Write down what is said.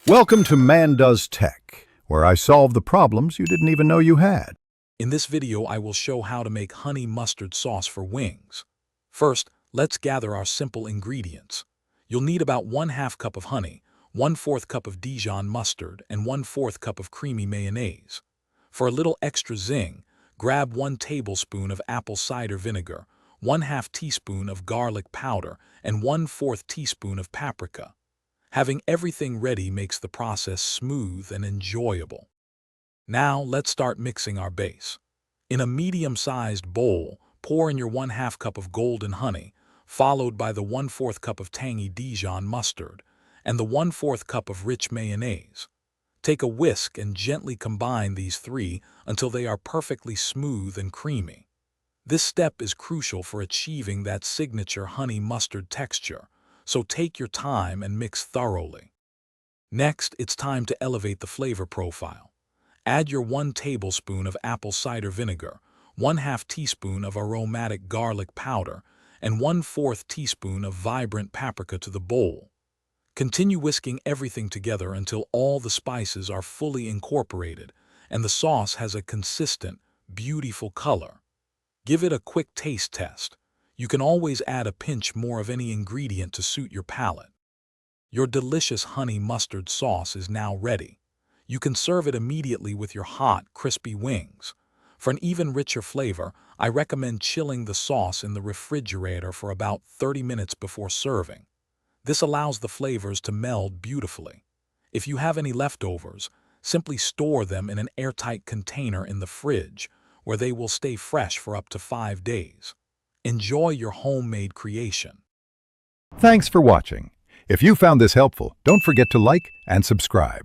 Welcome to Man Does Tech, where I solve the problems you didn't even know you had. In this video, I will show how to make honey mustard sauce for wings. First, let's gather our simple ingredients. You'll need about 1/2 cup of honey, 1/4 cup of Dijon mustard, and 1/4 cup of creamy mayonnaise. For a little extra zing, grab 1 tablespoon of apple cider vinegar, 1/2 teaspoon of garlic powder, and 1/4 teaspoon of paprika. Having everything ready makes the process smooth and enjoyable. Now let's start mixing our base. In a medium-sized bowl, pour in your 1/2 cup of golden honey, followed by the 1/4 cup of tangy Dijon mustard, and the 1/4 cup of rich mayonnaise. Take a whisk and gently combine these three until they are perfectly smooth and creamy. This step is crucial for achieving that signature honey mustard texture, so take your time and mix thoroughly. Next, it's time to elevate the flavor profile. Add your 1 tablespoon of apple cider vinegar, 1/2 teaspoon of aromatic garlic powder, and 1/4 teaspoon of vibrant paprika to the bowl. Continue whisking everything together until all the spices are fully incorporated and the sauce has a consistent, beautiful color. Give it a quick taste test. You can always add a pinch more of any ingredient to suit your palate. Your delicious honey mustard sauce is now ready. You can serve it immediately with your hot, crispy wings. For an even richer flavor, I recommend chilling the sauce in the refrigerator for about 30 minutes before serving. This allows the flavors to meld beautifully. If you have any leftovers, simply store them in an airtight container in the fridge, where they will stay fresh for up to 5 days. Enjoy your homemade creation. Thanks for watching. If you found this helpful, don't forget to like and subscribe.